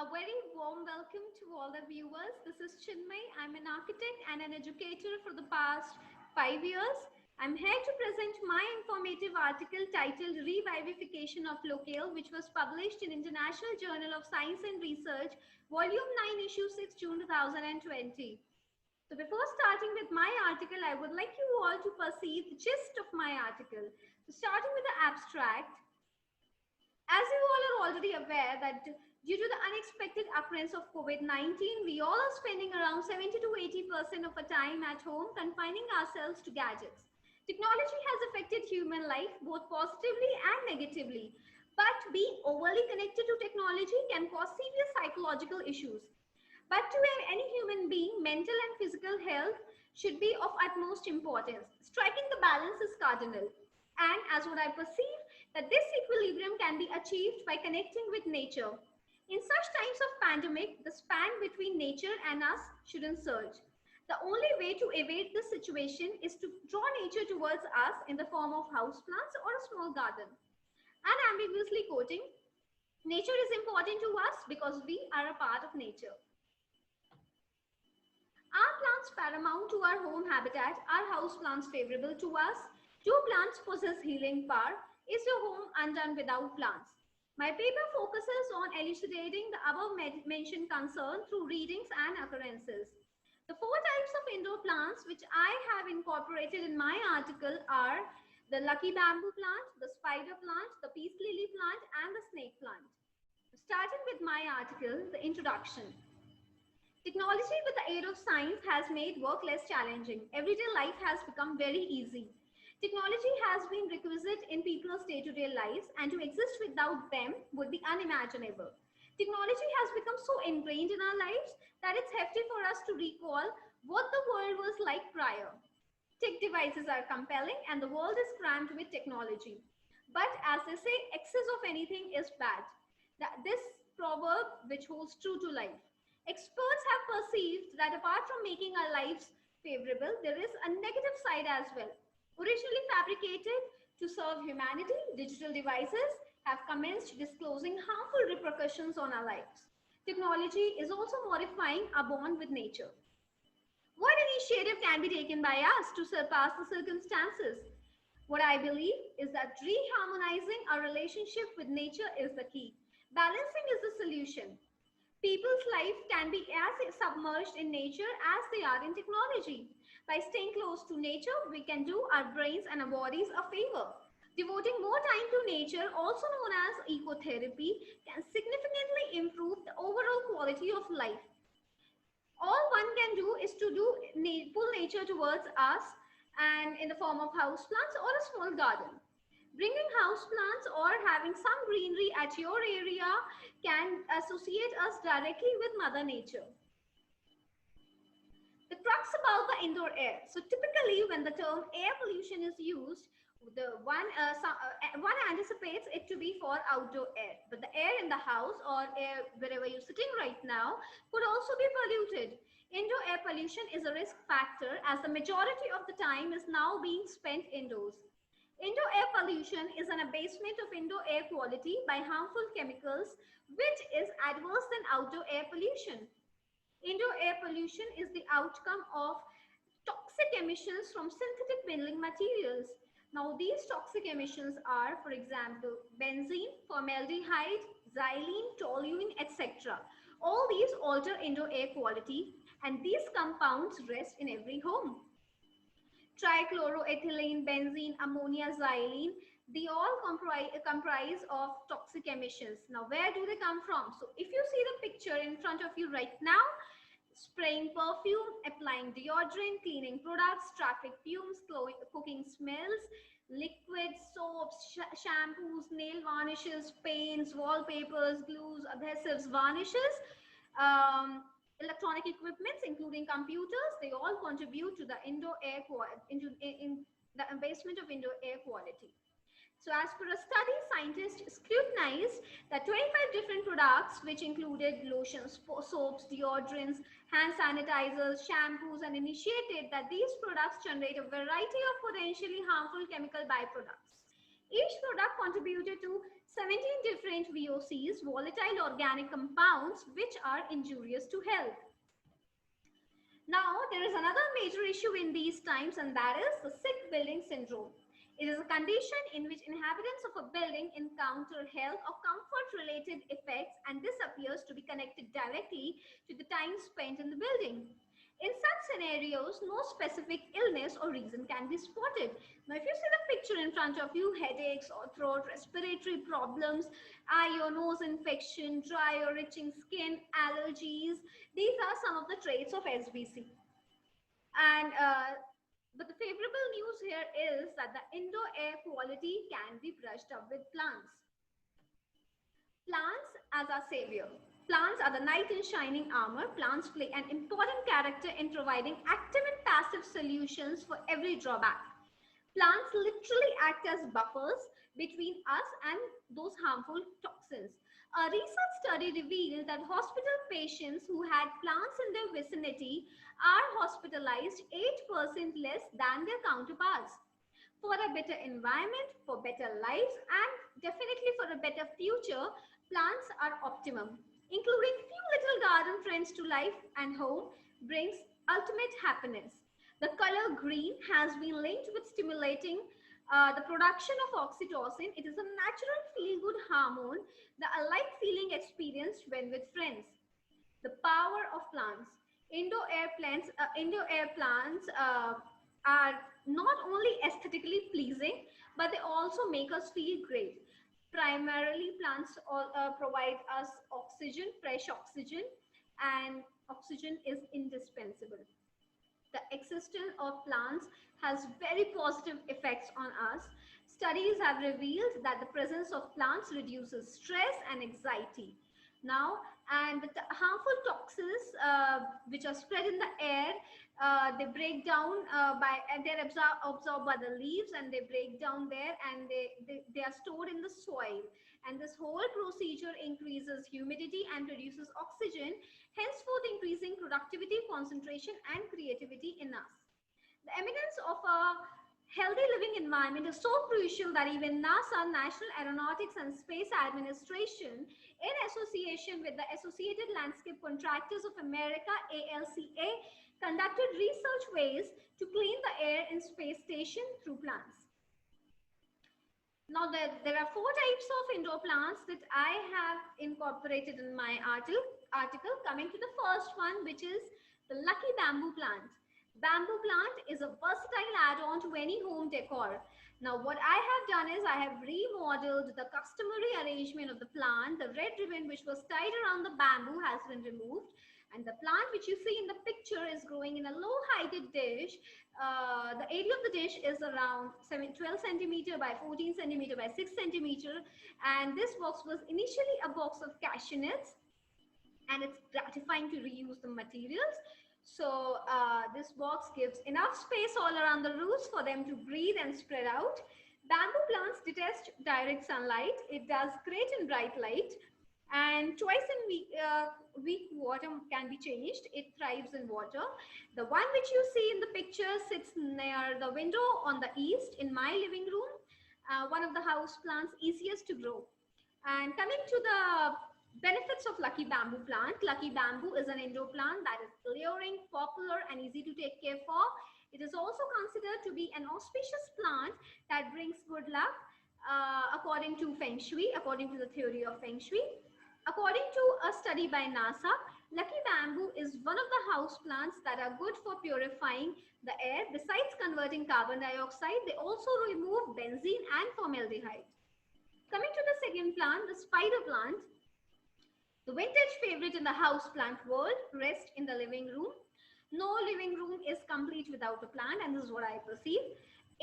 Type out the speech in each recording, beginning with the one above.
A very warm welcome to all the viewers. This is Chinmay. I'm an architect and an educator for the past 5 years. I'm here to present my informative article titled Revivification of Locale, which was published in International Journal of Science and Research, Volume 9, Issue 6, June 2020. So before starting with my article, I would like you all to perceive the gist of my article. So starting with the abstract, as you all are already aware that due to the unexpected occurrence of COVID-19, we all are spending around 70 to 80% of our time at home confining ourselves to gadgets. Technology has affected human life both positively and negatively, but being overly connected to technology can cause severe psychological issues. But to any human being, mental and physical health should be of utmost importance. Striking the balance is cardinal. And as what I perceive, that this equilibrium can be achieved by connecting with nature. In such times of pandemic, the span between nature and us shouldn't surge. The only way to evade this situation is to draw nature towards us in the form of houseplants or a small garden. Unambiguously quoting, nature is important to us because we are a part of nature. Are plants paramount to our home habitat? Are house plants favorable to us? Do plants possess healing power? Is your home undone without plants? My paper focuses on elucidating the above mentioned concern through readings and occurrences. The 4 types of indoor plants which I have incorporated in my article are the lucky bamboo plant, the spider plant, the peace lily plant, and the snake plant. Starting with my article, the introduction. Technology with the aid of science has made work less challenging. Everyday life has become very easy. Technology has been requisite in people's day-to-day lives, and to exist without them would be unimaginable. Technology has become so ingrained in our lives that it's hefty for us to recall what the world was like prior. Tech devices are compelling and the world is crammed with technology. But as they say, excess of anything is bad. This proverb which holds true to life. Experts have perceived that apart from making our lives favorable, there is a negative side as well. Originally fabricated to serve humanity, digital devices have commenced disclosing harmful repercussions on our lives. Technology is also modifying our bond with nature. What initiative can be taken by us to surpass the circumstances? What I believe is that reharmonizing our relationship with nature is the key. Balancing is the solution. People's life can be as submerged in nature as they are in technology. By staying close to nature, we can do our brains and our bodies a favor. Devoting more time to nature, also known as ecotherapy, can significantly improve the overall quality of life. All one can do is to pull nature towards us and in the form of houseplants or a small garden. Bringing houseplants or having some greenery at your area can associate us directly with Mother Nature. The crux about the indoor air. So typically when the term air pollution is used, one anticipates it to be for outdoor air, but the air in the house or air wherever you're sitting right now could also be polluted. Indoor air pollution is a risk factor as the majority of the time is now being spent indoors. Indoor air pollution is an abasement of indoor air quality by harmful chemicals, which is adverse than outdoor air pollution. Indoor air pollution is the outcome of toxic emissions from synthetic building materials. Now, these toxic emissions are, for example, benzene, formaldehyde, xylene, toluene, etc. All these alter indoor air quality, and these compounds rest in every home. Trichloroethylene, benzene, ammonia, xylene, they all comprise of toxic emissions. Now, where do they come from? So, if you see the picture in front of you right now, spraying perfume, applying deodorant, cleaning products, traffic fumes, cooking smells, liquids, soaps, shampoos, nail varnishes, paints, wallpapers, glues, adhesives, varnishes, electronic equipments, including computers, they all contribute to the indoor air in the abasement of indoor air quality. So as per a study, scientists scrutinized the 25 different products which included lotions, soaps, deodorants, hand sanitizers, shampoos, and initiated that these products generate a variety of potentially harmful chemical byproducts. Each product contributed to 17 different VOCs, volatile organic compounds, which are injurious to health. Now, there is another major issue in these times, and that is the sick building syndrome. It is a condition in which inhabitants of a building encounter health or comfort related effects, and this appears to be connected directly to the time spent in the building. In such scenarios, no specific illness or reason can be spotted. Now, if you see the picture in front of you, headaches or throat, respiratory problems, eye or nose infection, dry or itching skin, allergies, these are some of the traits of SBC. And but the favorable news here is that the indoor air quality can be brushed up with plants. Plants as our savior. Plants are the knight in shining armor. Plants play an important character in providing active and passive solutions for every drawback. Plants literally act as buffers between us and those harmful toxins. A research study revealed that hospital patients who had plants in their vicinity are hospitalized 8% less than their counterparts. For a better environment, for better lives, and definitely for a better future, plants are optimum. Including few little garden friends to life and home brings ultimate happiness. The color green has been linked with stimulating the production of oxytocin. It is a natural feel-good hormone, the alike feeling experienced when with friends. The power of plants. Indoor air plants are not only aesthetically pleasing, but they also make us feel great. Primarily, plants provide us oxygen, fresh oxygen, and oxygen is indispensable. The existence of plants has very positive effects on us. Studies have revealed that the presence of plants reduces stress and anxiety. Now, and the harmful toxins which are spread in the air, they break down and they're absorbed by the leaves, and they break down there, and they are stored in the soil. And this whole procedure increases humidity and reduces oxygen, henceforth increasing productivity, concentration, and creativity in us. The eminence of a healthy living environment is so crucial that even NASA, National Aeronautics and Space Administration, in association with the Associated Landscape Contractors of America, ALCA, conducted research ways to clean the air in space station through plants. Now, there are 4 types of indoor plants that I have incorporated in my article. Coming to the first one, which is the lucky bamboo plant. Bamboo plant is a versatile add-on to any home decor. Now, what I have done is I have remodeled the customary arrangement of the plant. The red ribbon which was tied around the bamboo has been removed, and the plant which you see in the picture is growing in a low-heighted dish. The area of the dish is around 12 centimeter by 14 centimeter by 6 centimeter, and this box was initially a box of cashew nuts, and it's gratifying to reuse the materials. So this box gives enough space all around the roots for them to breathe and spread out. Bamboo plants detest direct sunlight. It does great in bright light, and twice in week water can be changed. It thrives in water. The one which you see in the picture sits near the window on the east in my living room. One of the house plants easiest to grow. And coming to the benefits of lucky bamboo plant. Lucky bamboo is an indoor plant that is alluring, popular, and easy to take care for. It is also considered to be an auspicious plant that brings good luck according to Feng Shui, according to the theory of Feng Shui. According to a study by NASA, lucky bamboo is one of the house plants that are good for purifying the air. Besides converting carbon dioxide, they also remove benzene and formaldehyde. Coming to the second plant, the spider plant. The vintage favorite in the house plant world rests in the living room. No living room is complete without a plant, and this is what I perceive.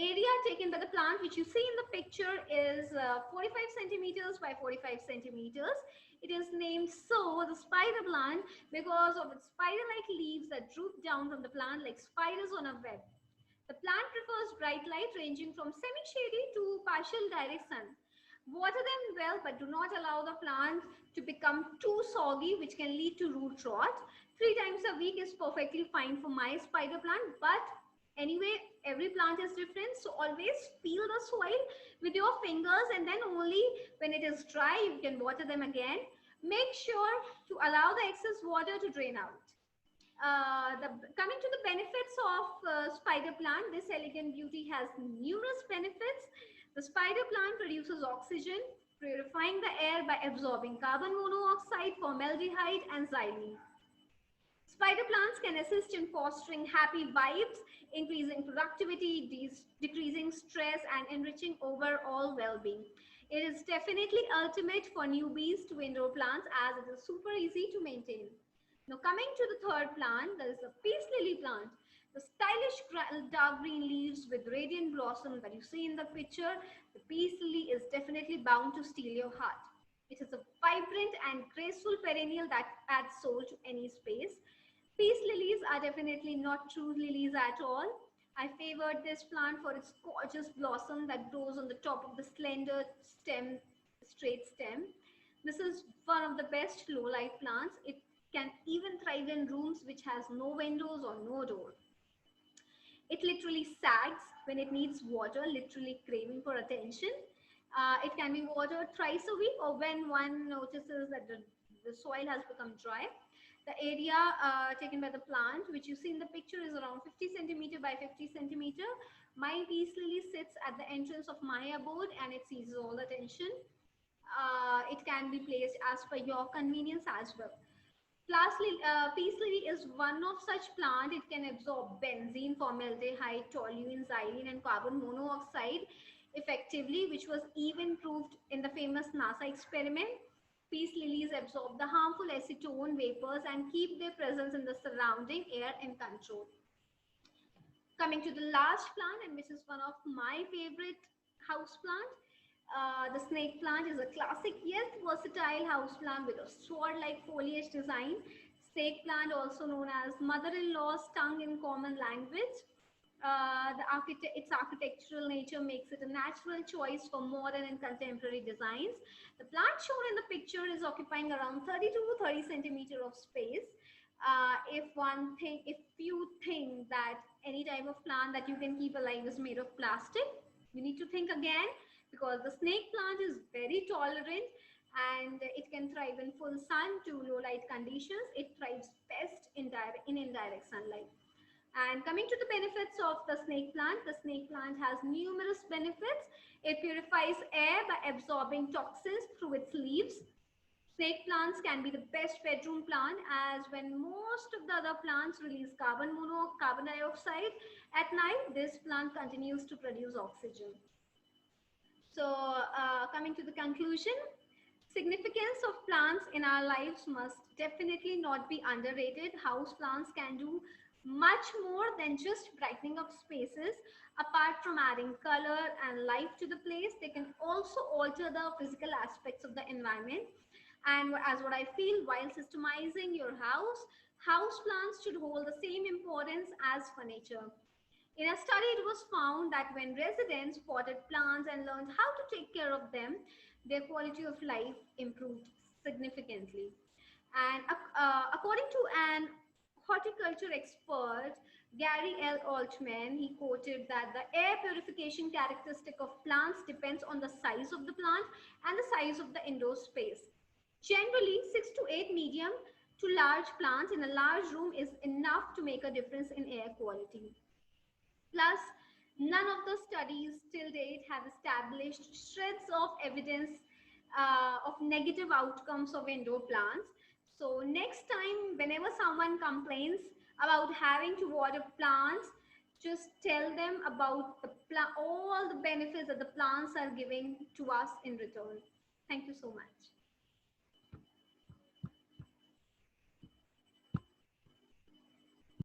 Area taken by the plant, which you see in the picture, is 45 centimeters by 45 centimeters. It is named so, the spider plant, because of its spider-like leaves that droop down from the plant like spiders on a web. The plant prefers bright light ranging from semi-shady to partial direct sun. Water them well, but do not allow the plant to become too soggy, which can lead to root rot. 3 times a week is perfectly fine for my spider plant, but Anyway, every plant is different, so always feel the soil with your fingers, and then only when it is dry you can water them again. Make sure to allow the excess water to drain out. Coming to the benefits of spider plant, this elegant beauty has numerous benefits. The spider plant produces oxygen, purifying the air by absorbing carbon monoxide, formaldehyde, and xylene. Spider plants can assist in fostering happy vibes, increasing productivity, decreasing stress, and enriching overall well-being. It is definitely ultimate for newbies to indoor plants as it is super easy to maintain. Now coming to the third plant, there is the peace lily plant. The stylish dark green leaves with radiant blossom that you see in the picture, the peace lily is definitely bound to steal your heart. It is a vibrant and graceful perennial that adds soul to any space. Peace lilies are definitely not true lilies at all. I favored this plant for its gorgeous blossom that grows on the top of the slender stem, straight stem. This is one of the best low light plants. It can even thrive in rooms which has no windows or no door. It literally sags when it needs water, literally craving for attention. It can be watered thrice a week or when one notices that the soil has become dry. The area taken by the plant, which you see in the picture, is around 50 centimeter by 50 centimeter. My peace lily sits at the entrance of my abode and it seizes all attention. It can be placed as per your convenience as well. Lastly, peace lily is one of such plant. It can absorb benzene, formaldehyde, toluene, xylene, and carbon monoxide effectively, which was even proved in the famous NASA experiment. Peace lilies absorb the harmful acetone vapors and keep their presence in the surrounding air in control. Coming to the last plant, and which is one of my favorite house plant, the snake plant is a classic yet versatile house plant with a sword-like foliage design. Snake plant, also known as mother-in-law's tongue in common language. Its architectural nature makes it a natural choice for modern and contemporary designs. The plant shown in the picture is occupying around 30 to 30 centimeter of space. If you think that any type of plant that you can keep alive is made of plastic, you need to think again, because the snake plant is very tolerant and it can thrive in full sun to low light conditions. It thrives best in indirect sunlight. And coming to the benefits of the snake plant has numerous benefits. It purifies air by absorbing toxins through its leaves. Snake plants can be the best bedroom plant, as when most of the other plants release carbon dioxide at night, this plant continues to produce oxygen. So coming to the conclusion, significance of plants in our lives must definitely not be underrated. House plants can do much more than just brightening up spaces. Apart from adding color and life to the place, they can also alter the physical aspects of the environment. And as what I feel, while systemizing your house, house plants should hold the same importance as furniture. In a study, it was found that when residents potted plants and learned how to take care of them, their quality of life improved significantly. And according to an horticulture expert, Gary L. Altman, he quoted that the air purification characteristic of plants depends on the size of the plant and the size of the indoor space. Generally, 6 to 8 medium to large plants in a large room is enough to make a difference in air quality. Plus, none of the studies till date have established shreds of evidence of negative outcomes of indoor plants. So next time, whenever someone complains about having to water plants, just tell them about all the benefits that the plants are giving to us in return. Thank you so much.